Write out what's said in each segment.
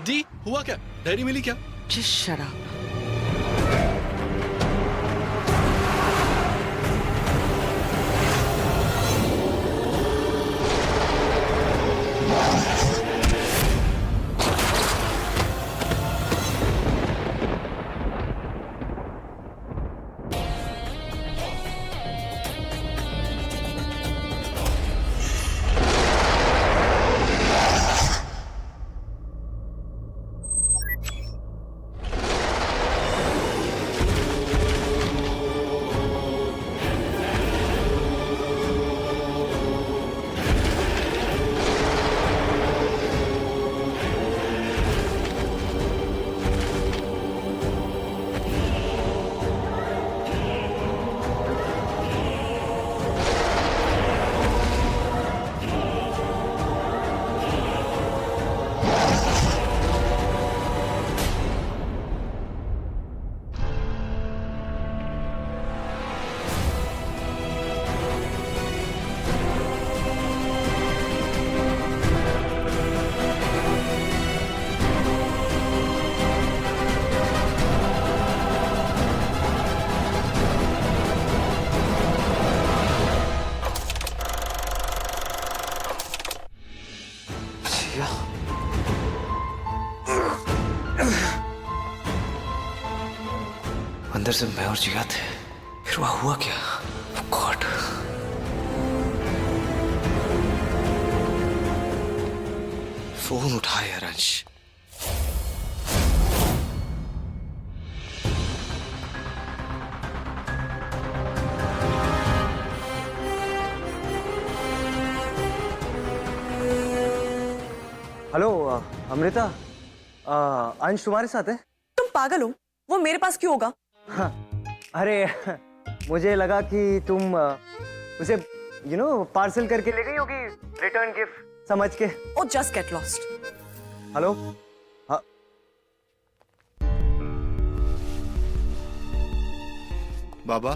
दी हुआ क्या? डायरी मिली क्या? Just shut up. अंदर से मैं और जिया थे, फिर वहां हुआ क्या? गॉड। फोन उठा यार अंश। हेलो अमृता, अंश तुम्हारे साथ है? तुम पागल हो? वो मेरे पास क्यों होगा? हाँ, अरे मुझे लगा कि तुम उसे पार्सल करके ले गई होगी, रिटर्न गिफ्ट समझ के। Oh, just get lost. Hello, हाँ बाबा,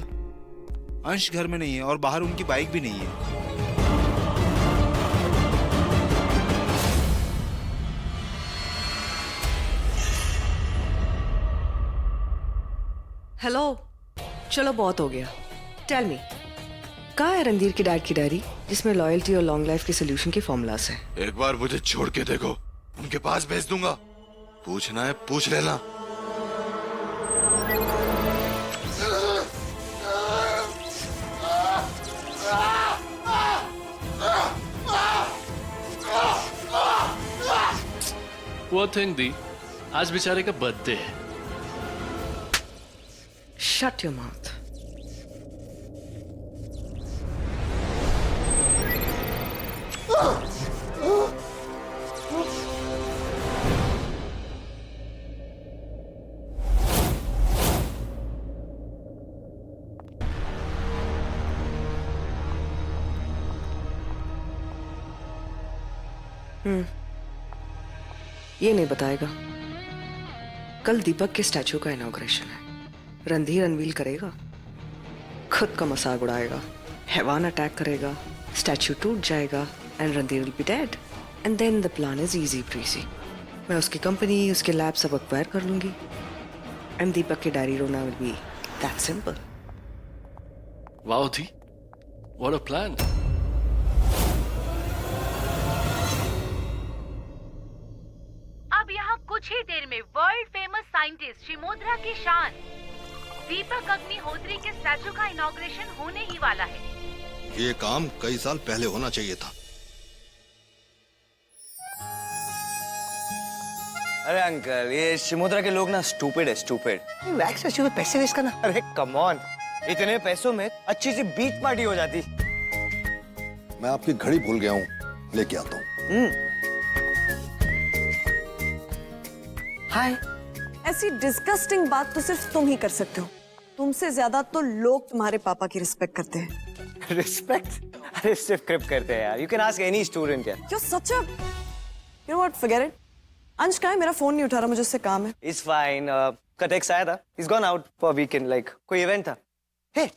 अंश घर में नहीं है और बाहर उनकी बाइक भी नहीं है। हेलो, चलो बहुत हो गया। टेल मी, कहाँ है रणधीर की डैड की डायरी जिसमें लॉयल्टी और लॉन्ग लाइफ के सोल्यूशन के फॉर्मूलास हैं? एक बार मुझे छोड़ के देखो, उनके पास भेज दूंगा। पूछना है पूछ लेना। वो थिंग दी, आज बेचारे का बर्थडे है। Shut your mouth. ये नहीं बताएगा। कल दीपक के स्टैचू का इनॉग्रेशन है। रणधीर अनवील करेगा, खुद का मजाक उड़ाएगा, हैवान अटैक करेगा, स्टैचू टूट जाएगा and Randhir will be dead. And then the plan is easy breezy. मैं उसकी कंपनी, उसके लैब सब एक्वायर कर लूंगी एंड दीपक की डायरी रोना will be that simple. Wow the, what a plan. अब यहाँ कुछ ही देर में वर्ल्ड फेमस साइंटिस्ट शिमोद्रा की शान दीपक अग्निहोत्री के स्टैचू का इनॉग्रेशन होने ही वाला है। ये काम कई साल पहले होना चाहिए था। अरे अंकल, ये शिमोद्रा के लोग ना स्टूपिड है, स्टूपिड। वैक्स स्टैचू में पैसे वेस्ट करना, अरे कम ऑन, इतने पैसों में अच्छी सी बीच पार्टी हो जाती। मैं आपकी घड़ी भूल गया हूँ, लेके आता हूँ। हाय। ऐसी डिस्गस्टिंग बात तो सिर्फ तुम ही कर सकते हो। तुमसे ज्यादा तो लोग तुम्हारे पापा की रिस्पेक्ट करते हैं। रिस्पेक्ट? अरे सिर्फ क्रिप करते हैं यार। You can ask any student यार। You're such a, you know what, forget it. अंश कहाँ है? मेरा फोन नहीं उठा रहा, मुझे उससे काम है। It's fine. का टेक्स्ट आया था। He's gone out for weekend, like कोई इवेंट था। Hey,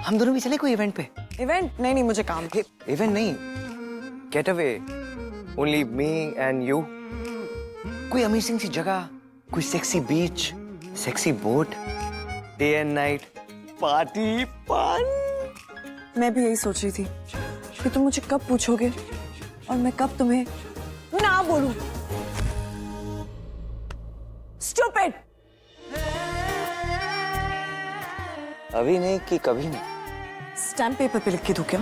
हम दोनों भी चले कोई इवेंट पे? इवेंट? नहीं, मुझे काम है। इवेंट नहीं, get away, only me and you. कोई अमेजिंग सी जगह, कोई sexy beach, sexy boat, day and night party fun. मैं भी यही सोच रही थी कि तुम मुझे कब पूछोगे और मैं कब तुम्हें ना बोलूं। Stupid! अभी नहीं कि कभी नहीं। स्टैम्प पेपर पे लिख के दूं क्या?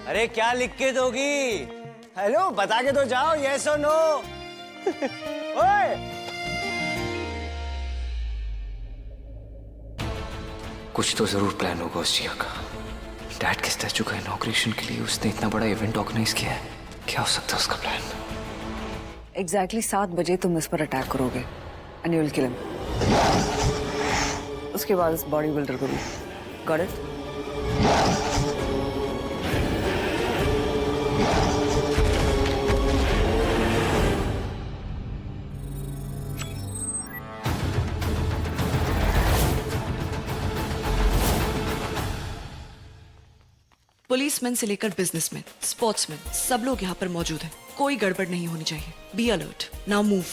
अरे क्या लिख के दोगी? हेलो, बता के तो जाओ, यस और नो। ओए! कुछ तो जरूर प्लान होगा उस जिया का। डैड के स्टैचू का इनॉग्रेशन के लिए उसने इतना बड़ा इवेंट ऑर्गेनाइज किया है। क्या हो सकता है उसका प्लान? एग्जैक्टली 7 बजे तुम इस पर अटैक करोगे and you will kill him. उसके बाद इस बॉडी बिल्डर को भी। Got it? पुलिसमैन से लेकर बिजनेसमैन, स्पोर्ट्समैन, सब लोग यहाँ पर मौजूद हैं। कोई गड़बड़ नहीं होनी चाहिए। Be alert. Now move.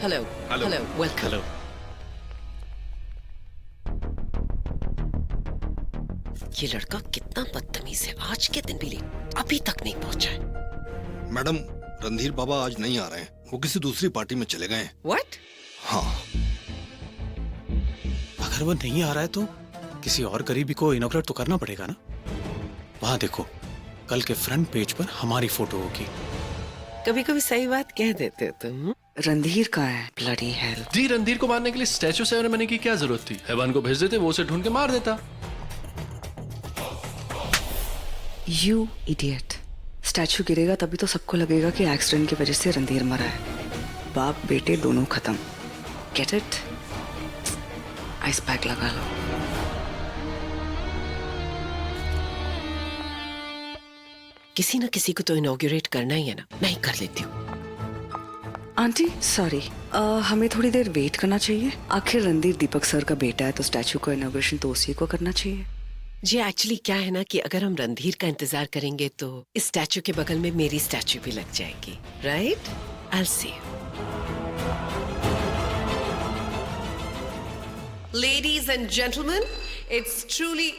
Hello hello welcome. Hello. ये लड़का कितना बदतमीज है। आज के दिन भी लेट, अभी तक नहीं पहुंचा है। मैडम, रणधीर बाबा आज नहीं आ रहे हैं, वो किसी दूसरी पार्टी में चले गए हैं। What? हाँ। अगर वो नहीं आ रहा है तो किसी और करीबी को इनॉग्रेट तो करना पड़ेगा ना। वहां देखो, कल के फ्रंट पेज पर हमारी फोटो होगी। कभी कभी सही बात कह देते हो तुम। रणधीर कहाँ है? Bloody hell. जी, रणधीर को मारने के लिए स्टैचू सेरेमनी की क्या जरूरत थी? हैवान को भेज देते, वो उसे ढूंढ के मार देता। You idiot. स्टैचू गिरेगा तभी तो सबको लगेगा कि एक्सीडेंट की वजह से रणधीर मरा है। बाप बेटे दोनों खत्म। Get it? आइस पैक लगा लो। किसी ना किसी को तो इनॉग्रेट करना ही है ना। मैं ही कर लेती हूँ। आंटी सॉरी, हमें थोड़ी देर वेट करना चाहिए। आखिर रणधीर दीपक सर का बेटा है तो स्टैचू का इनॉग्रेशन तो उसी को करना चाहिए। जी एक्चुअली क्या है ना कि अगर हम रणधीर का इंतजार करेंगे तो इस स्टैचू के बगल में मेरी स्टैचू भी लग जाएगी। Right? I'll see you. Ladies and gentlemen, it's truly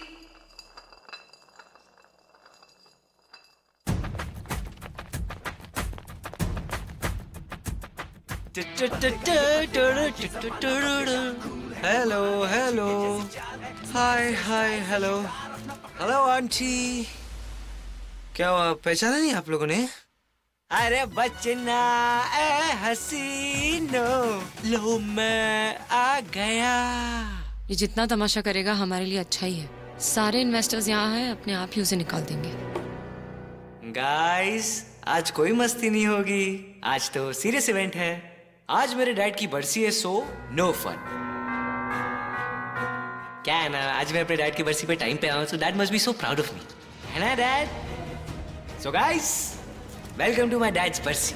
hello hello, hi hi hello hello aunty. क्या हुआ, पहचाना नहीं आप लोगों ने? अरे बचना ए हसीनो, लो मैं आ गया। ये जितना तमाशा करेगा हमारे लिए अच्छा ही है। सारे इन्वेस्टर्स यहाँ हैं, अपने आप ही उसे निकाल देंगे। गाइस, आज कोई मस्ती नहीं होगी। आज तो सीरियस इवेंट है। आज मेरे डैड की बरसी है, सो नो फन। क्या है ना, आज मैं अपने डैड की बरसी पे टाइम पे आऊं, so dad must be so proud of me, है ना dad? So guys, welcome to my dad's बरसी।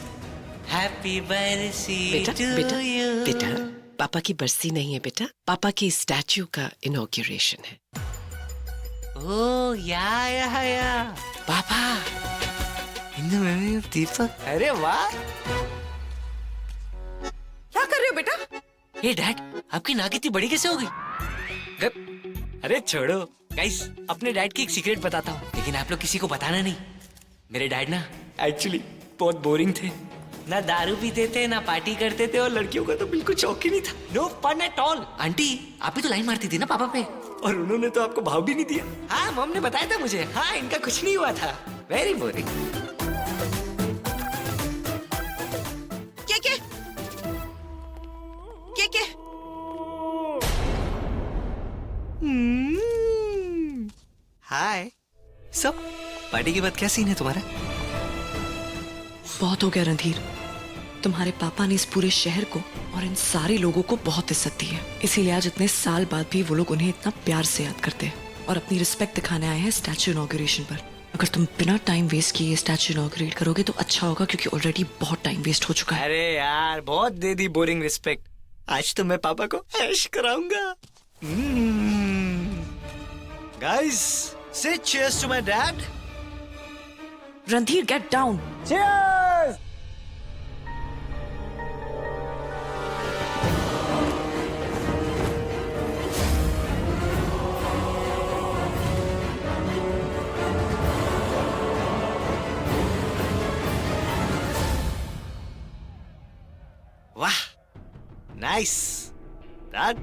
Happy बरसी to you। बेटा, पापा की बरसी नहीं है बेटा, पापा की स्टैचू का इनॉग्रेशन है। ओह या पापा इन द मेमोरी ऑफ दीपक। अरे वाह, क्या कर रहे हो बेटा? हे डैड, आपकी नाक इतनी बड़ी कैसे हो गई? अरे छोड़ो गाइस, अपने डैड की एक सीक्रेट बताता हूँ, लेकिन आप लोग किसी को बताना नहीं। मेरे डैड ना एक्चुअली बहुत बोरिंग थे। ना दारू पीते थे, ना पार्टी करते थे, और लड़कियों का तो बिल्कुल शौक ही नहीं था। No fun at all. Aunty, आप भी तो लाइन मारती थी ना पापा पे, और उन्होंने तो आपको भाव भी नहीं दिया। हाँ, मम ने बताया था मुझे। हाँ, इनका कुछ नहीं हुआ था। Very boring. क्या हाय सब, पार्टी के बाद क्या सीन है तुम्हारा? बहुत हो गया रणधीर। तुम्हारे पापा ने इस पूरे शहर को और इन सारे लोगों को बहुत इज्जत दी है, इसीलिए आज इतने साल बाद भी वो लोग उन्हें इतना प्यार से याद करते हैं और अपनी रिस्पेक्ट दिखाने आए हैं स्टैचू इनॉग्रेशन पर। अगर तुम बिना टाइम वेस्ट किए स्टैचू इनॉग्रेट करोगे तो अच्छा होगा, क्योंकि ऑलरेडी बहुत टाइम वेस्ट हो चुका है। अरे यार बहुत दे दी बोरिंग रिस्पेक्ट। आज तो मैं पापा को ऐश कराऊंगा। Guys say cheers to my dad. Randhir get down. Cheers. वाह nice dad.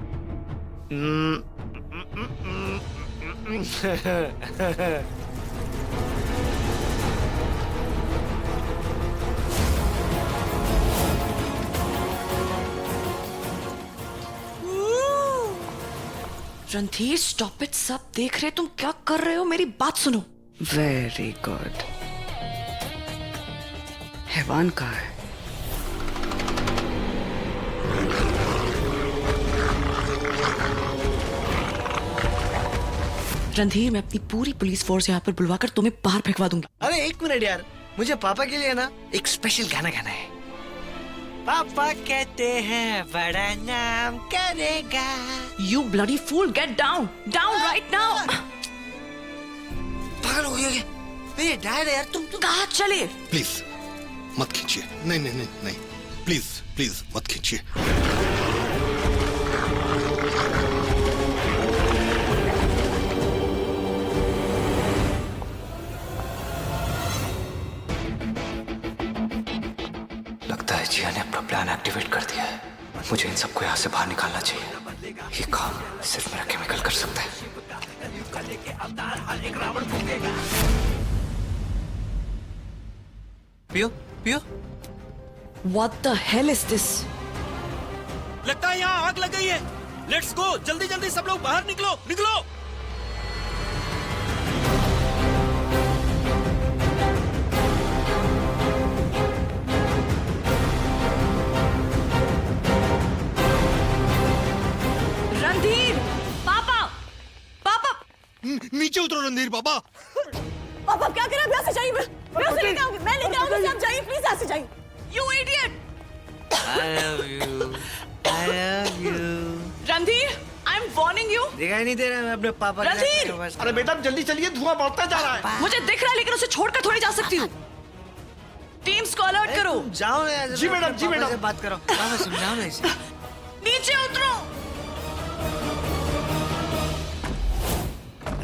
Randhir stop it, सब देख रहे, तुम क्या कर रहे हो? मेरी बात सुनो। Very good. हैवान कहाँ है? रणधीर, मैं अपनी पूरी पुलिस फोर्स यहाँ पर बुलवाकर तुम्हें बाहर फेंकवा दूंगी। अरे एक मिनट यार, मुझे पापा के लिए ना एक स्पेशल गाना गाना है। पापा कहते हैं बड़ा नाम करेगा। You bloody fool, get down, down right now. पागल हो गया क्या? मेरे डैड है यार, तुम कहाँ चले? प्लीज मत खींचिए। नहीं नहीं नहीं नहीं, प्लीज प्लीज मत खींचिए। लगता है जिया ने अपना प्लान एक्टिवेट कर दिया है। मुझे इन सबको यहाँ से बाहर निकालना चाहिए। ये काम सिर्फ मेरा केमिकल कर सकता है। पियो पियो। What the hell is this? लगता है यहाँ आग लग गई है। लेट्स गो, जल्दी जल्दी सब लोग बाहर निकलो निकलो। रणधीर, पापा, पापा, नीचे उतरो रणधीर पापा। पापा क्या करें? यहाँ से जाइए, मैं लेके आऊंगी, मैं लेके आऊंगी, आप जाइए प्लीज, यहाँ से जाइए। You idiot! I love you. I love you. Randhir, I'm warning you. दिखाई नहीं दे रहा मैं अपने पापा के रणधीर! पास। अरे बेटा जल्दी चलिए, धुआं बढ़ता जा रहा है। मुझे दिख रहा है लेकिन उसे छोड़कर थोड़ी जा सकती हूँ। टीम्स को अलर्ट करो। तुम जाओ ना यार, जी मैडम, जी पापा मैडम। से बात करो। पापा समझाओ ना इसे। नीचे उतरो।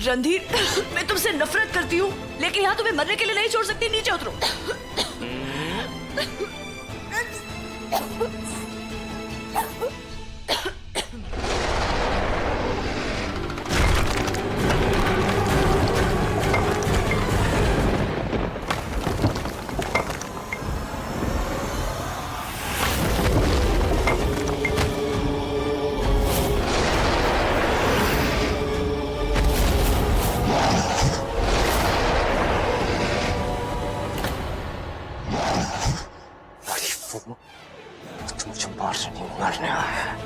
रणधीर, मैं तुमसे नफरत करती हूँ लेकिन यहाँ तुम्हें मरने के लिए नहीं छोड़ सकती। नीचे उतरो। मुझे मारने नहीं, मरने आया है।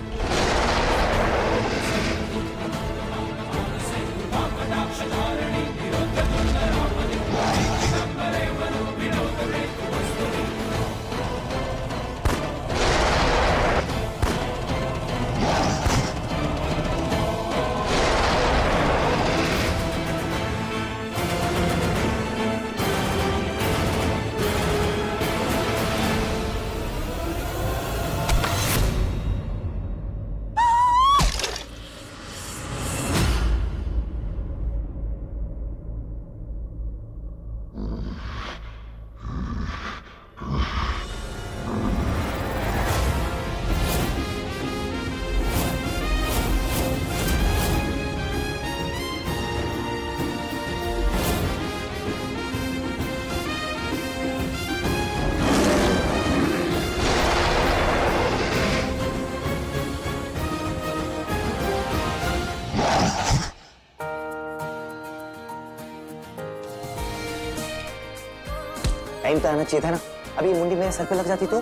टाइम तो आना चाहिए था ना। अभी मुंडी मेरे सर पे लग जाती तो।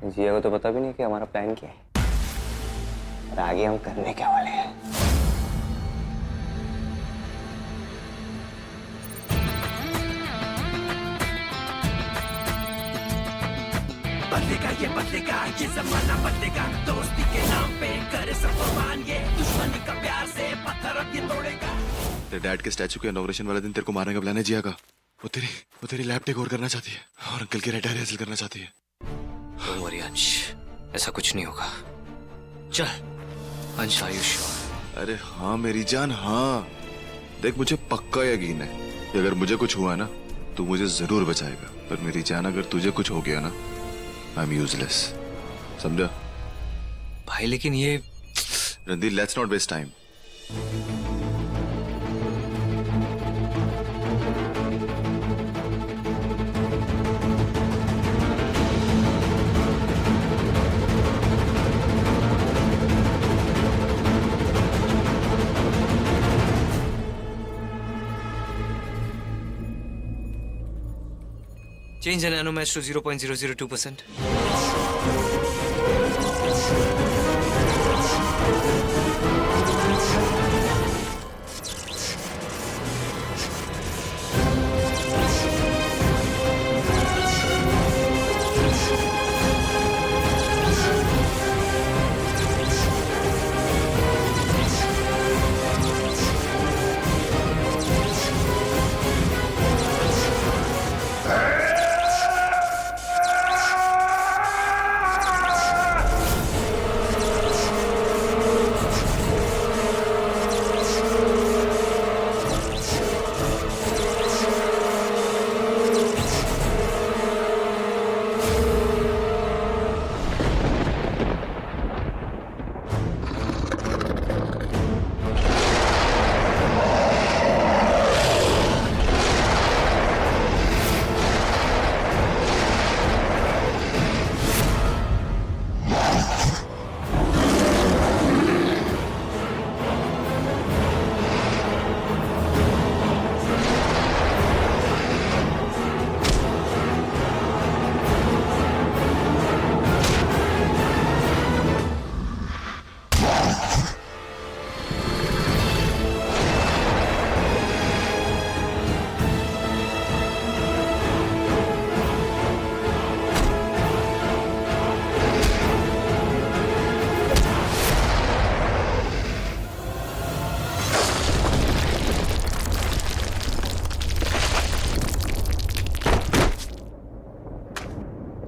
जिया को तो पता भी नहीं कि हमारा प्लान क्या है और आगे हम करने क्या वाले हैं। बदलेगा ये बदलेगा, ये जमाना बदलेगा, दोस्ती के नाम पे करे सब मान, ये दुश्मनी का प्यार से पत्थर अब ये तोड़ेगा। तेरे डैड के स्टैचू के इनॉग्रेशन वाले दिन तेरे को मारने का प्लान है जिया का। वो तेरी लैब टेक ओवर करना चाहती है और अंकल की रिटायर हासिल करना चाहती है। डोंट वरी अंश, ऐसा कुछ नहीं होगा। चल अंश, आर यू श्योर? अरे हाँ मेरी जान, हाँ। देख मुझे पक्का यकीन है कि अगर मुझे कुछ हुआ ना तू मुझे जरूर बचाएगा, पर मेरी जान अगर तुझे कुछ हो गया ना आई एम यूजलेस, समझा? भाई लेकिन ये Randhir, let's not waste time. Change the nano match to 0.002%.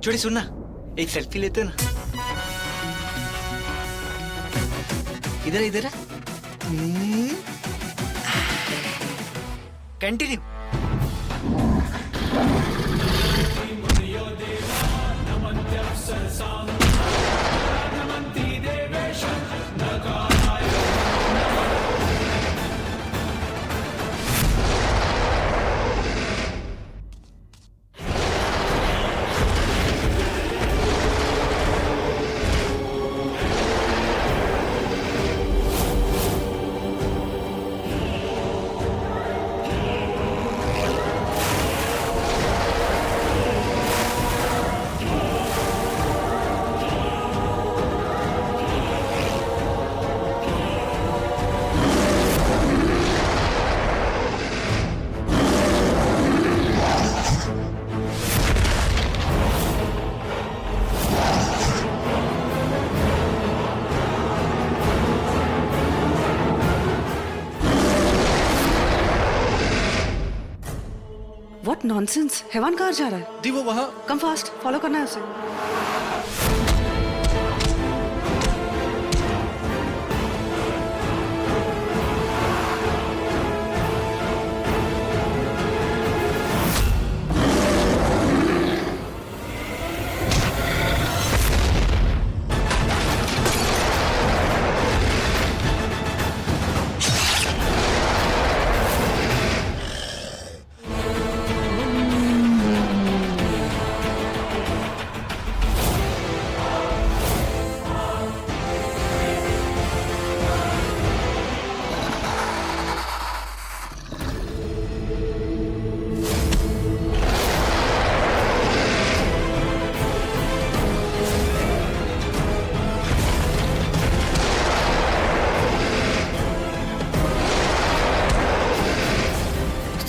छोड़ी सुनना, एक सेल्फी लेते ना। इधर इधर कंटिन्यू। What nonsense? हैवान कहाँ जा रहा है? दी वो वहाँ। कम फास्ट, फॉलो करना है उसे।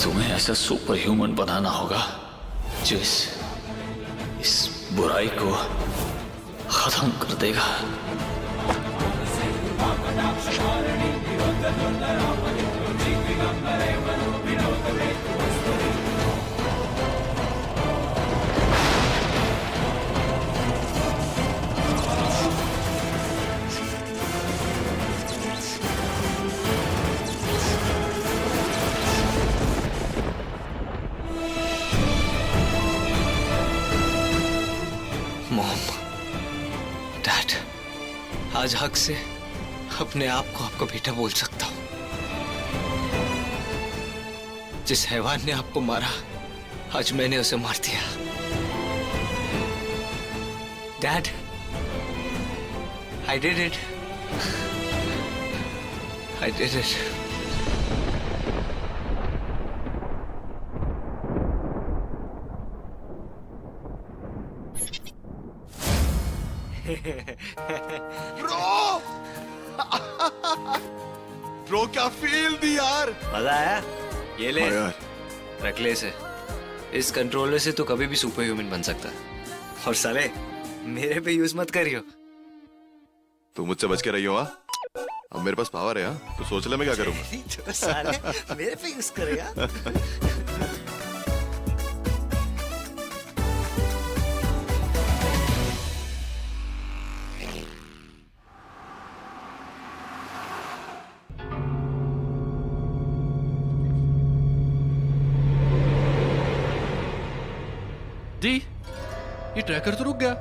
तुम्हें ऐसा सुपर ह्यूमन बनाना होगा जो इस बुराई को खत्म कर देगा। मॉम, डैड, आज हक से अपने आप को आपका बेटा बोल सकता हूं। जिस हैवान ने आपको मारा, आज मैंने उसे मार दिया। Dad, I did it. I did it. Bro क्या फील दी यार। मजा आया? ये ले, हाँ यार। रख ले इसे। इस कंट्रोलर से तो कभी भी सुपर ह्यूमन बन सकता है। और साले, मेरे पे यूज मत करियो। तू मुझसे बच के रही हो। अब मेरे पास पावर है। तो सोच ले मैं क्या करूंगा। तो साले मेरे पे यूज करेगा। दी, ये ट्रैकर तो रुक गया।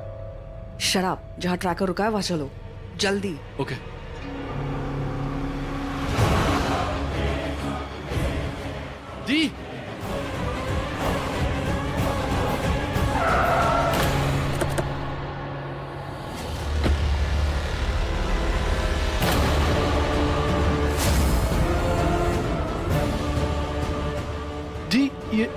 शराब, जहाँ ट्रैकर रुका है वहां चलो जल्दी। ओके। दी, दी, ये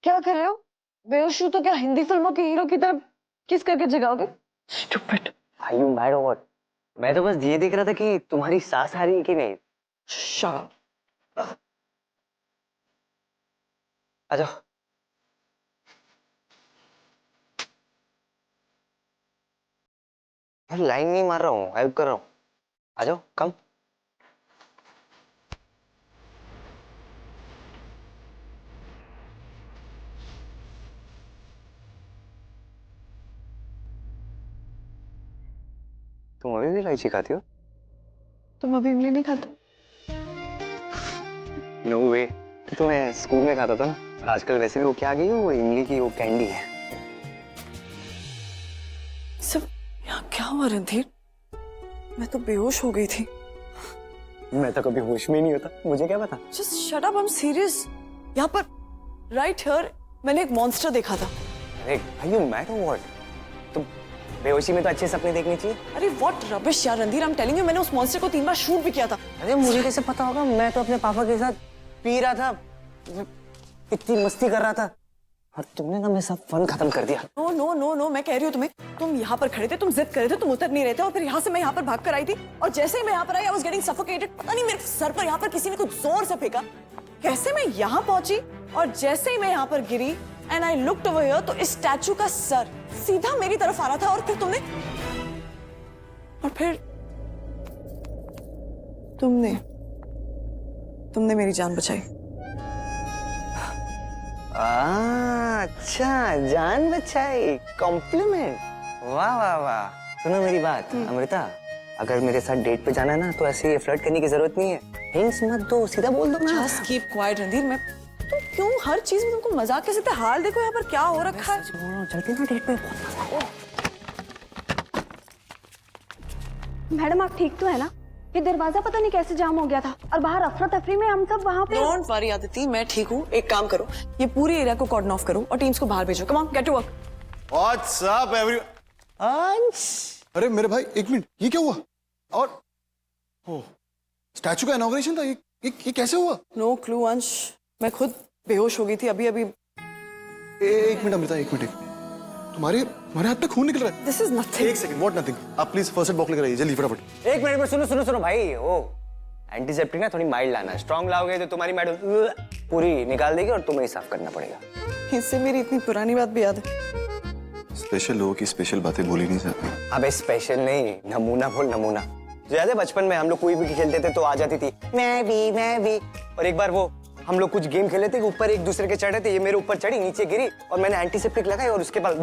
क्या कर रहे हो? बेहोश हो तो क्या हिंदी फिल्मों के हीरो की तरह किस करके जगाओगे? Stupid. Are you mad or what? मैं तो बस ये देख रहा था कि तुम्हारी सास आ रही है कि नहीं। Shut up. आ जाओ। मैं लाइन नहीं मार रहा हूँ, हेल्प कर रहा हूँ। आ जाओ, कम। तुम अभी भी इलायची खाती हो? तुम अभी इमली नहीं खाते? नो वे। तो मैं स्कूल में खाता था ना। आजकल वैसे भी वो क्या आ गई है, वो इमली की वो कैंडी है। सब यहाँ क्या हुआ रणधीर? मैं तो बेहोश हो गई थी। मैं तो कभी होश में नहीं होता, मुझे क्या पता। Just shut up, I'm serious. यहाँ पर right here मैंने एक मॉन्स्टर देखा था। अरे are you mad or what? तुम बेहोशी में तो अच्छे सपने देखने चाहिए। अरे what rubbish यार रणधीर, I'm telling you, मैंने उस मॉन्स्टर को 3 बार शूट भी किया था। अरे मुझे कैसे पता होगा? मैं तो अपने पापा के साथ पी रहा था, इतनी मस्ती कर रहा था, और तुमने ना मेरा सब फन खत्म कर दिया। नो नो नो नो, मैं कह रही हूँ तुम्हें, तुम यहाँ पर खड़े थे, तुम जिद कर रहे थे, तुम उतर नहीं रहे थे, और फिर यहाँ से मैं यहाँ पर भाग कर आई थी, और जैसे ही मैं यहाँ पर आई, I was getting suffocated। पता नहीं मेरे सर पर यहाँ पर किसी ने कुछ जोर से फेंका। कैसे मैं यहाँ पहुंची, और जैसे ही मैं यहाँ पर गिरी and I looked over here, तो इस स्टैचू का सर सीधा मेरी तरफ आ रहा था, और फिर तुमने मेरी जान बचाई। अच्छा, जान बचाई, कॉम्प्लीमेंट। वाह वाह वाह। सुनो मेरी बात अमृता, अगर मेरे साथ डेट पे जाना है ना, तो ऐसे फ्लर्ट करने की जरूरत नहीं है। हिंट्स मत दो, सीधा बोल दो ना। Just keep quiet Randhir. मैं तुम क्यों हर चीज में तुमको मजाक के साथ? हाल देखो यहाँ पर क्या हो रखा है। चलते ना डेट पे। मैडम आप ठीक तो है ना? ये दरवाजा पता नहीं कैसे जाम हो गया था और बाहर अफरा तफरी में हम सब वहाँ पे। डोंट वरी आदिति, मैं ठीक हूँ। एक काम करो, ये पूरे एरिया को कॉर्डन ऑफ करो और टीम्स को बाहर भेजो। Come on, get to work. What's up everyone? अरे मेरे भाई एक मिनट, ये क्या हुआ? और ओ स्टैचू का इनॉग्रेशन था, ये कैसे हुआ? नो क्लू अंश, मैं खुद बेहोश हो गई थी अभी अभी। एक मिनट अमृता, एक मिनट। तुम्हारे हाथ पे खून निकल रहा है। This is nothing. एक सेकंड, व्हाट नथिंग? आप प्लीज फर्स्ट एड बॉक्स लेकर आइए जल्दी फटाफट। एक मिनट में सुनो भाई, वो एंटीसेप्टिक ना थोड़ी माइल्ड लाना। स्ट्रॉन्ग लाओगे तो तुम्हारी मैडम पूरी निकाल देगी और तुम्हें ही साफ करना पड़ेगा। इससे मेरी इतनी पुरानी बात भी याद है। स्पेशल लोगों की स्पेशल बातें भूली नहीं जाती। अबे स्पेशल नहीं, नमूना बोल नमूना। ज्यादा बचपन में हम लोग कोई भी खेलते थे तो आ जाती थी मैं भी। और एक बार वो हम लोग कुछ गेम खेले थे, ऊपर एक दूसरे के चढ़े थे, ये मेरे ऊपर चढ़ी, नीचे गिरी और मैंने एंटीसेप्टिक लगाई और उसके बाद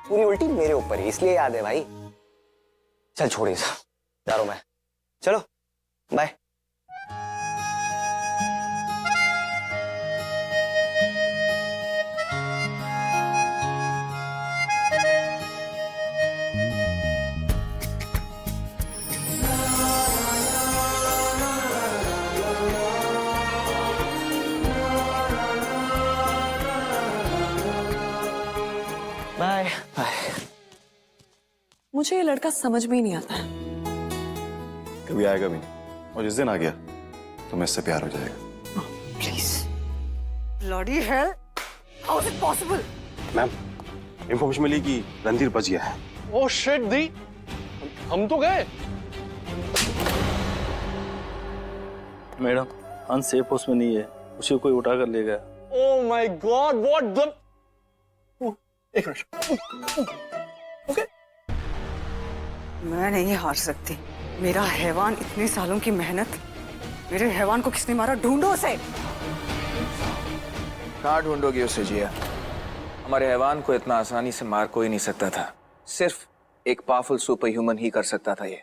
पूरी उल्टी मेरे ऊपर ही, इसलिए याद है भाई। चल छोड़िए सब, जा रहा हूं मैं। चलो बाय। Bye bye. मुझे ये लड़का समझ में ही नहीं आता है। कभी आएगा भी नहीं, और जिस दिन आ गया तो मैं इससे प्यार हो जाएगा। Please. Bloody hell, how is it possible? Ma'am, information मिली कि रणधीर बच गया है। ओह शिट दी, हम तो गए। मैडम, अनसेफ हाउस में नहीं है, उसे कोई उठा कर ले गया। Oh my God, what the... एक मिनट। ओके। मैं नहीं हार सकती। मेरा हैवान, इतने सालों की मेहनत, मेरे हैवान को किसने मारा? ढूंढो उसे। कहाँ ढूंढोगी उसे जिया? हमारे हैवान को इतना आसानी से मार कोई नहीं सकता था। सिर्फ एक पावरफुल सुपर ह्यूमन ही कर सकता था ये।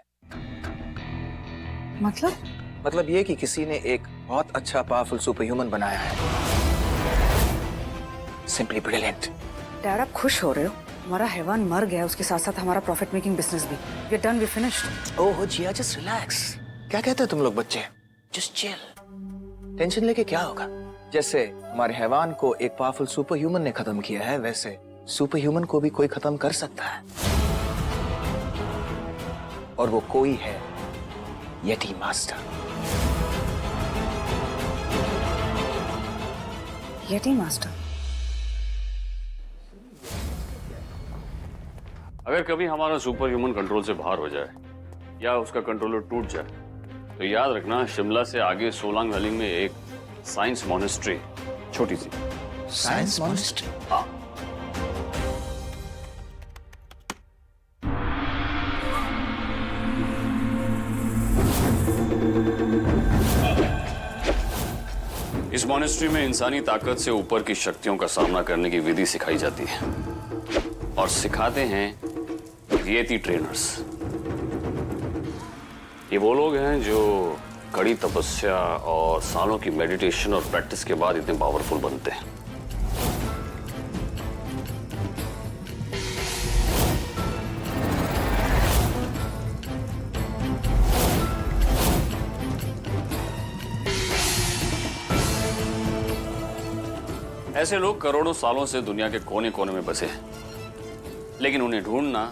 मतलब ये कि किसी ने एक बहुत अच्छा पावरफुल सुपर ह्यूमन बनाया है। Simply brilliant. डैड, आप खुश हो रहे हो? हमारा हैवान मर गया, उसके साथ साथ हमारा प्रॉफिट मेकिंग बिजनेस भी। We are done, we finished. Oh Jiya, just relax. क्या कहते हो तुम लोग बच्चे? Just chill. टेंशन लेके क्या होगा? जैसे हमारे हैवान को एक पावरफुल सुपर ह्यूमन ने खत्म किया है, वैसे सुपर ह्यूमन को भी कोई खत्म कर सकता है। और वो कोई है येटी मास्टर। Yeti master? अगर कभी हमारा सुपर ह्यूमन कंट्रोल से बाहर हो जाए या उसका कंट्रोलर टूट जाए तो याद रखना, शिमला से आगे सोलांग वैली में एक साइंस मॉनेस्ट्री, छोटी सी साइंस मॉनेस्ट्री। हाँ। इस मॉनेस्ट्री में इंसानी ताकत से ऊपर की शक्तियों का सामना करने की विधि सिखाई जाती है और सिखाते हैं येती ट्रेनर्स। ये वो लोग हैं जो कड़ी तपस्या और सालों की मेडिटेशन और प्रैक्टिस के बाद इतने पावरफुल बनते हैं। ऐसे लोग करोड़ों सालों से दुनिया के कोने कोने में बसे हैं, लेकिन उन्हें ढूंढना,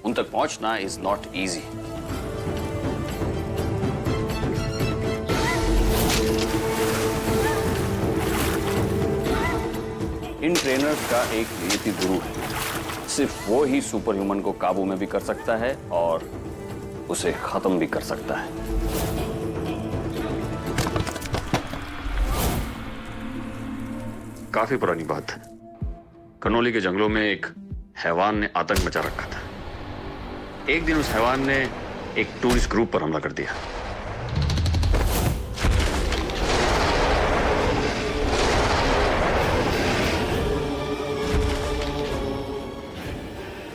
उन तक पहुंचना is not easy. In trainers का एक नीति गुरु है, सिर्फ वो ही सुपर ह्यूमन को काबू में भी कर सकता है और उसे खत्म भी कर सकता है। काफी पुरानी बात है, कनौली के जंगलों में एक हैवान ने आतंक मचा रखा था। एक दिन उस हैवान ने एक टूरिस्ट ग्रुप पर हमला कर दिया।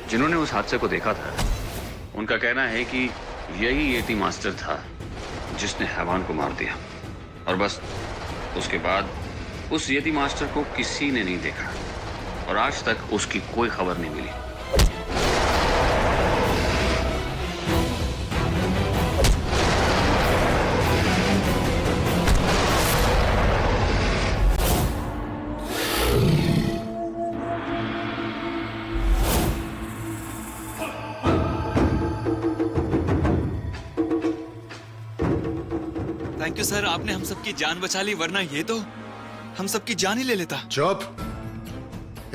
जिन्होंने उस हादसे को देखा था, उनका कहना है कि यही येती मास्टर था जिसने हैवान को मार दिया। और बस उसके बाद उस येती मास्टर को किसी ने नहीं देखा और आज तक उसकी कोई खबर नहीं मिली। थैंक यू सर, आपने हम सबकी जान बचा ली, वरना ये तो हम सबकी जान ही ले लेता। चुप।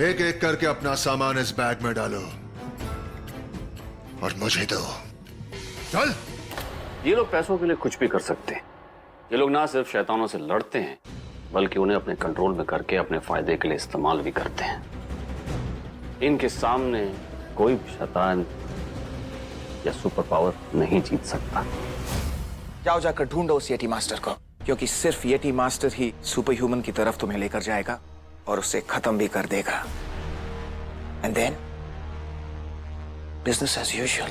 एक एक करके अपना सामान इस बैग में डालो और मुझे दो। चल। ये लोग पैसों के लिए कुछ भी कर सकते हैं। ये लोग ना सिर्फ शैतानों से लड़ते हैं, बल्कि उन्हें अपने कंट्रोल में करके अपने फायदे के लिए इस्तेमाल भी करते हैं। इनके सामने कोई भी शैतान या सुपर पावर नहीं जीत सकता। जाओ जाकर ढूंढो उस येटी मास्टर को, क्योंकि सिर्फ येटी मास्टर ही सुपर ह्यूमन की तरफ तुम्हें लेकर जाएगा और उसे खत्म भी कर देगा। And then business as usual.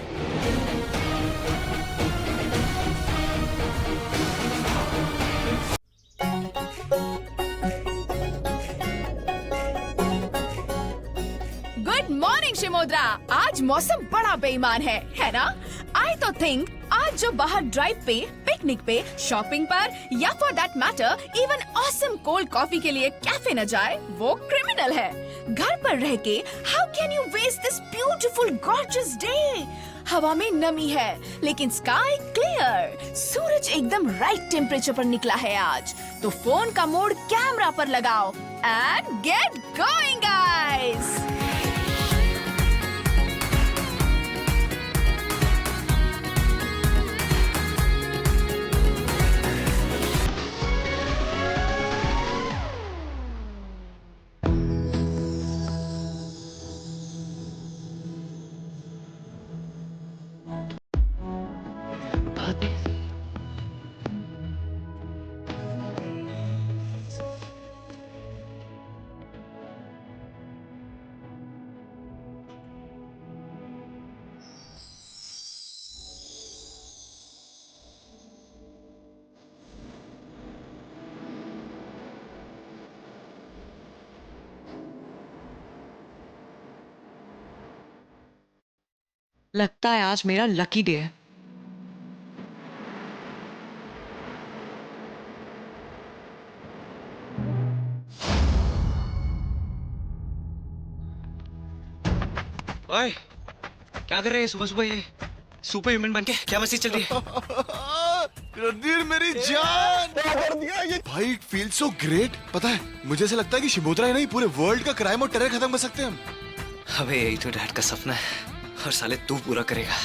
Good morning Shimodra. आज मौसम बड़ा बेईमान है ना? आई तो थिंक आज जो बाहर ड्राइव पे, पिकनिक पे, शॉपिंग पर या for that matter even awesome cold coffee के लिए कैफे न जाए, वो क्रिमिनल है। घर पर रह के how can you waste this beautiful gorgeous day? हवा में नमी है लेकिन स्काई क्लियर, सूरज एकदम राइट टेम्परेचर पर निकला है आज। तो फोन का मोड कैमरा पर लगाओ एंड गेट गोइंग गाइस। लगता है आज मेरा लकी डे है। ओए, क्या कर रहे हैं सुबह सुबह ये सुपर ह्यूमन बन के? क्या मस्ती चल रही है? रणधीर मेरी जान, क्या कर दिया ये? भाई इट फील सो ग्रेट। पता है मुझे ऐसा लगता है कि शिमोद्रा ही नहीं पूरे वर्ल्ड का क्राइम और टेरर खत्म कर सकते हैं हम। अबे यही तो डैड का सपना है और साले तू पूरा करेगा।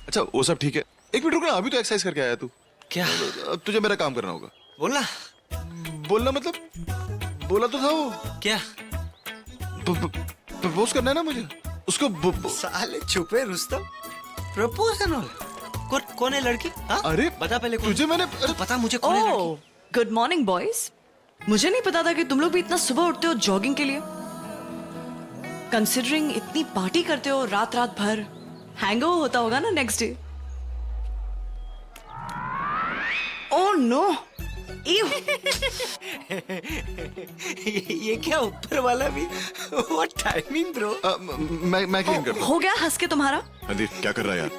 अच्छा वो सब ठीक है, एक मिनट रुकना, अभी तो एक्सरसाइज करके आया तू। क्या? अब तुझे मेरा काम करना होगा। बोलना बोलना मतलब बोला तो था वो। क्या? प्रपोज करना है ना मुझे उसको। साले छुपे रुस्तम, प्रपोज करना होगा? कौन है लड़की? हाँ? अरे बता पहले कौन? तुझे मैंने तो पता मुझे कौन है लड़की। Good morning boys. मुझे नहीं पता था कि तुम लोग भी इतना सुबह उठते हो जॉगिंग के लिए। कंसिडरिंग इतनी पार्टी करते हो रात रात भर, हैंगओवर होता होगा ना नेक्स्ट डे। ओह नो, ये क्या ऊपर वाला भी? What timing bro. मैं क्लीन करता हूँ। हो गया हंस के तुम्हारा? रणधीर क्या कर रहा है यार?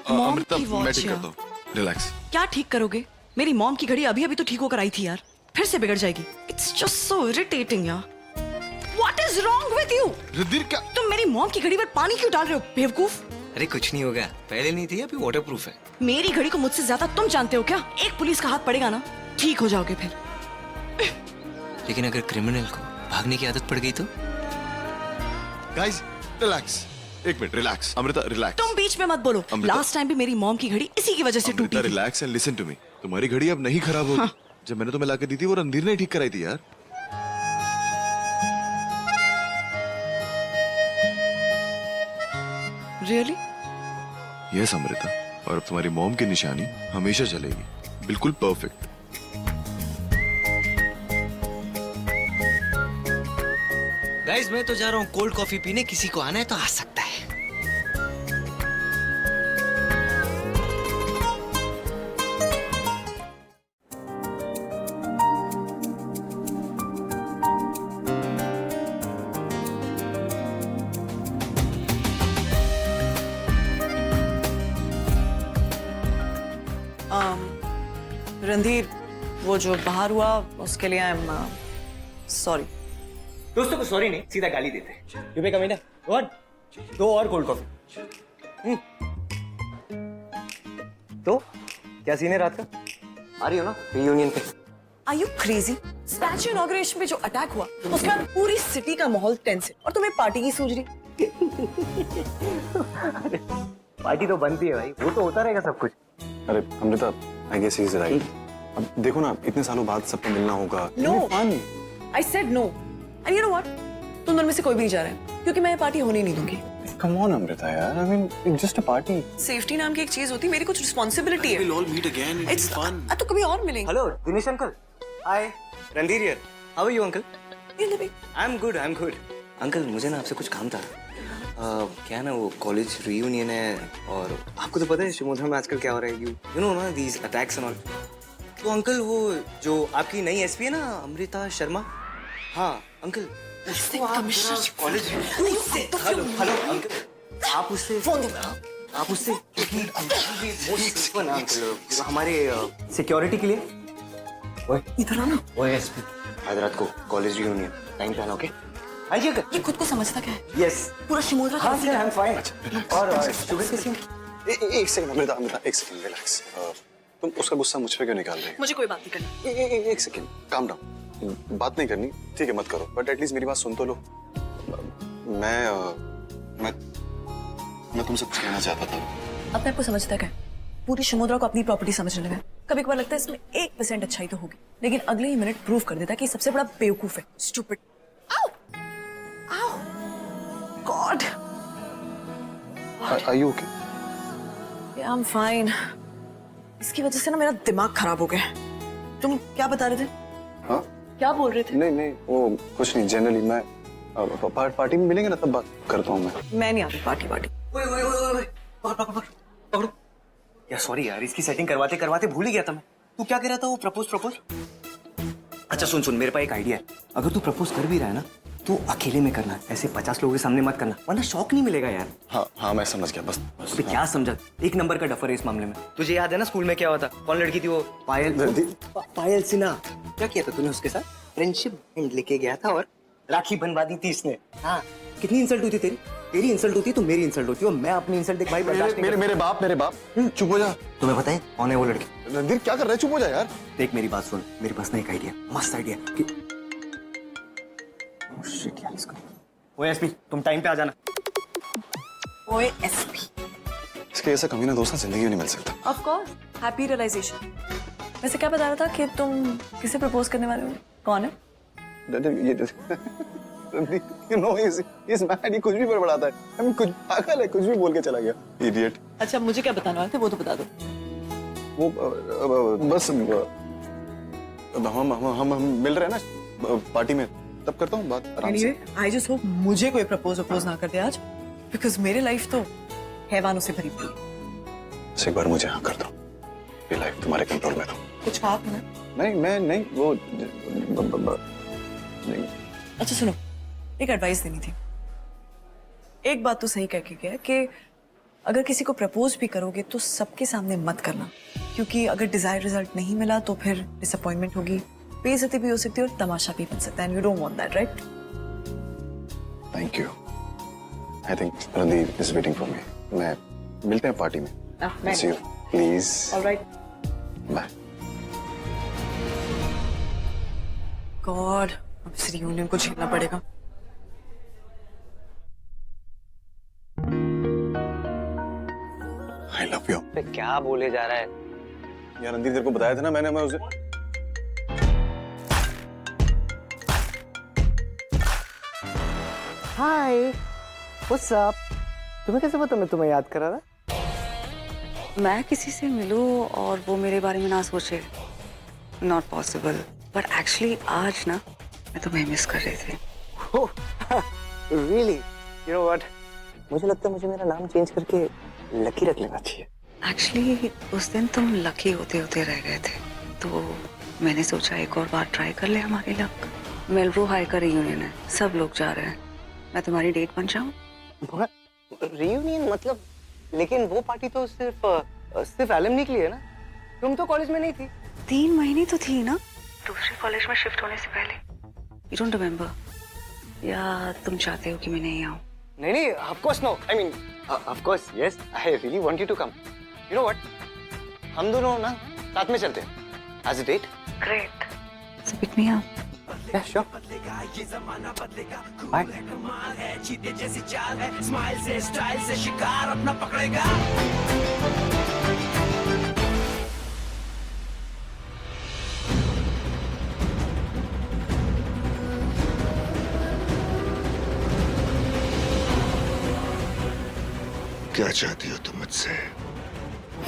अमृता मैं ठीक करता हूँ, रिलैक्स। क्या ठीक करोगे? मेरी मॉम की घड़ी अभी अभी तो ठीक होकर आई थी यार, फिर से बिगड़ जाएगी। इट्स जस्ट सो इरिटेटिंग यार। What is wrong with you? Randhir क्या? तुम मेरी मॉम की घड़ी पर पानी क्यों डाल रहे हो बेवकूफ? अरे कुछ नहीं होगा, पहले नहीं थी अभी वाटर प्रूफ है। मेरी घड़ी को मुझसे ज्यादा तुम जानते हो क्या? एक पुलिस का हाथ पड़ेगा ना, ठीक हो जाओगे फिर। लेकिन अगर क्रिमिनल को भागने की आदत पड़ गई तो? गाइस रिलैक्स, एक मिनट रिलैक्स। अमृता रिलैक्स। तुम बीच में मत बोलो। लास्ट टाइम भी मेरी मॉम की घड़ी इसी की वजह से टूटी थी। Relax and listen to me. तुम्हारी घड़ी अब नहीं खराब होगी। जब मैंने तुम्हें लाके दी थी वो रणधीर ने ठीक कराई थी यार। Really? यस अमृता, और अब तुम्हारी मॉम की निशानी हमेशा चलेगी, बिल्कुल परफेक्ट। गाइस मैं तो जा रहा हूँ कोल्ड कॉफी पीने, किसी को आना है तो आ सकता है। रणधीर, वो जो बाहर हुआ उसके लिए आई एम सॉरी। दोस्तों को सॉरी नहीं, सीधा गाली देते। यू मे कम इन। 1 2 और कोल्ड कॉफी। तो क्या सीन है रात का? आ रही हो ना रियूनियन पे? Are you crazy? Statue inauguration में जो अटैक हुआ उसके बाद पूरी सिटी का माहौल टेंस है और तुम्हें पार्टी की सूझ रही। पार्टी तो बनती है भाई, वो तो होता रहेगा सब कुछ। अरे Amrita, I guess he is right. अब देखो ना, इतने सालों बाद सबको मिलना होगा। No, I said no. And you know what? तुम दोनों में से कोई भी नहीं जा रहा है क्योंकि मैं ये पार्टी होने नहीं दूंगी। कम ऑन अमृता यार, I mean it's just a party. Safety नाम की एक चीज होती है, मेरी कुछ रिस्पॉन्सिबिलिटी है। We'll all meet again. It's fun. तो कभी और मिलेंगे। Hello Dinesh uncle. Hi Randhir here. How are you uncle? I am good, uncle मुझे ना आपसे कुछ काम था। क्या है ना, वो कॉलेज रियूनियन है और आपको तो पता है शिमोधा में आजकल क्या हो रहा है, यू नो ना दीज अटैक्स एंड ऑल। तो अंकल वो जो आपकी नई एसपी है ना अमृता शर्मा, हाँ अंकल उसको आप कॉलेज हेलो अंकल आप उससे हमारे सिक्योरिटी के लिए इधर आना। वो एसपी आज रात को कॉलेज रियूनियन टाइम पे आना, ओके? आइए कर। ये खुद को समझता क्या है? यस पूरा शिमोद्रा हाँ सर, आई एम फाइन। और शुगर कैसी? एक सेकंड अमृता, एक सेकंड रिलैक्स। तुम उसका गुस्सा मुझ पे क्यों निकाल रही हो? मुझे कोई बात नहीं करनी। एक सेकंड, काम डाउन। बात नहीं करनी, ठीक है, मत करो, बट एटलीस्ट मेरी बात सुन तो लो। मैं तुमसे कुछ कहना चाहता था। अपने आप को समझता क्या? पूरी शिमोद्रा को अपनी प्रॉपर्टी समझने लगा। कभी कभार लगता है इसमें 1% अच्छाई तो होगी, लेकिन अगले ही मिनट प्रूव कर देता है कि सबसे बड़ा बेवकूफ है। Stupid. God. Are you okay? I am fine. इसकी वजह से ना मेरा दिमाग खराब हो गया। तुम क्या बता रहे थे? हाँ? क्या बोल रहे थे? नहीं, वो कुछ नहीं। जनरली मैं पार्टी में मिलेंगे ना तब बात करता हूँ मैं नहीं आती पार्टी। पकड़ो यार, सॉरी यार, इसकी सेटिंग करवाते करवाते भूल ही गया था मैं। तू क्या कह रहा था? वो प्रपोज? अच्छा सुन, मेरे पास एक आइडिया है। अगर तू प्रपोज कर भी रहा है ना तो अकेले में करना, ऐसे 50 लोगों के सामने मत करना, वरना शौक नहीं मिलेगा यार। हाँ मैं समझ गया। बस क्या समझा? एक नंबर का डफर है इस मामले में। तुझे याद है ना स्कूल में क्या हुआ था? कौन लड़की थी वो? पायल सिन्हा। क्या किया था तूने उसके साथ? फ्रेंडशिप बैंड लेके गया था और राखी बनवा दी थी इसने। हाँ, कितनी इंसल्ट हुई थी तेरी इंसल्ट होती तो मेरी इंसल्ट होती, और मैं अपनी इंसल्ट देख भाई बर्दाश्त नहीं करता। मेरे बाप चुप हो जा। तुम्हें पता है कौन है वो लड़की? रणधीर क्या कर रहा है? चुप हो जा यार। देख मेरी बात सुन, मेरे पास ना एक आइडिया, मस्त आइडिया। शिट यार, इसको ओए एसपी तुम टाइम पे आ जाना। ओए एसपी, इसके ऐसा कमीना दोस्त ना जिंदगी में नहीं मिल सकता। Of course, happy realisation. वैसे क्या बता रहा था कि तुम किसे प्रपोज करने वाले हो? कौन है? You know, he's mad, he कुछ भी बड़बड़ाता है। I mean, कुछ पागल है, कुछ भी बोल के चला गया। Idiot। अच्छा मुझे क्या बताने वाले थे वो तो बता दो। वो बस हम मिल रहे हैं ना पार्टी में, तब करता हूँ बात आराम से। I just hope मुझे कोई प्रपोज ना कर दे आज, because मेरी लाइफ तो हैवानों से भरी पड़ी है। एक बार मुझे हाँ कर दो, ये लाइफ तुम्हारे कंट्रोल में। कुछ कहा तुमने? नहीं मैं नहीं, वो नहीं। अच्छा सुनो, एक एडवाइस देनी थी। एक बात तो सही कह के गया कि अगर किसी को प्रपोज भी करोगे तो सबके सामने मत करना, क्योंकि अगर डिजायर रिजल्ट नहीं मिला तो फिर डिसअपॉइंटमेंट होगी, बेइज्जती भी हो सकती है और तमाशा भी बन सकता है। And you don't want that, right? Thank you. I think Randeep is waiting for me. मैं मिलते हैं पार्टी में। See you, please. All right. Bye. God, अब इस रियूनियन को झेलना पड़ेगा। I love you. क्या बोले जा रहा है यार? रणदीप तेरे को बताया था ना मैंने, मैं उसे हाय व्हाट्स अप। तुम्हें कैसे पता मैं तुम्हें याद कर रहा था? मैं किसी से मिलूं और वो मेरे बारे में ना सोचे, नॉट पॉसिबल। बट एक्चुअली आज ना मैं तुम्हें मिस कर रही थी। रियली? यू नो व्हाट, मुझे लगता है मुझे मेरा नाम चेंज करके लकी रख लेना चाहिए। एक्चुअली उस दिन तुम लकी होते होते रह गए थे, तो मैंने सोचा एक और बार ट्राई कर ले हमारी लक। मेलब्रो हाई का रियूनियन है, सब लोग जा रहे हैं, मैं तुम्हारी डेट बन जाऊं? रियूनियन मतलब? लेकिन वो पार्टी तो सिर्फ एलुमनी के लिए है ना? तुम तो कॉलेज में नहीं थी। 3 महीने तो थी ना, दूसरे कॉलेज में शिफ्ट होने से पहले। You don't remember? या तुम चाहते हो कि मैं नहीं आऊं? नहीं, of course no. I mean, of course yes. I really want you to come. You know what? हम दोनों ना साथ में चलते हैं as a date. Great. So pick me up. Yeah, sure. Bye. क्या चाहती हो तुम मुझसे?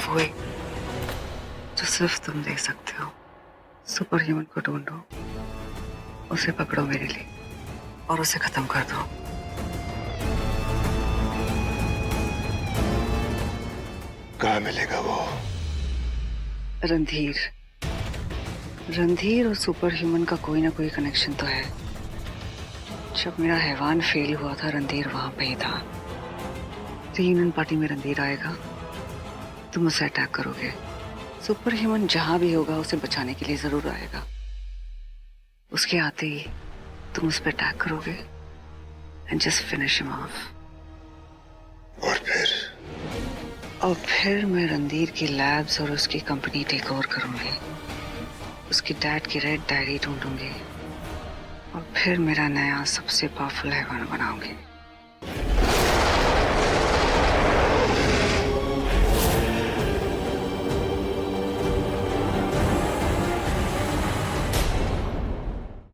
वो एक जो सिर्फ तुम दे सकते हो। सुपर ह्यूमन को ढूंढो, उसे पकड़ो मेरे लिए और उसे खत्म कर दो। कहाँ मिलेगा वो? रणधीर। रणधीर और सुपर ह्यूमन का कोई ना कोई कनेक्शन तो है। जब मेरा हैवान फेल हुआ था रणधीर वहां पे ही था। रीयूनियन पार्टी में रणधीर आएगा, तुम उसे अटैक करोगे। सुपर ह्यूमन जहां भी होगा उसे बचाने के लिए जरूर आएगा। उसके आते ही तुम उस पर अटैक करोगे and just finish him of. और फिर मैं रणधीर की लैब्स और उसकी कंपनी टेक ओवर करूंगी। उसकी डैड की रेड डायरी ढूंढूंगी और फिर मेरा नया सबसे पावरफुल हैवान बनाऊंगी।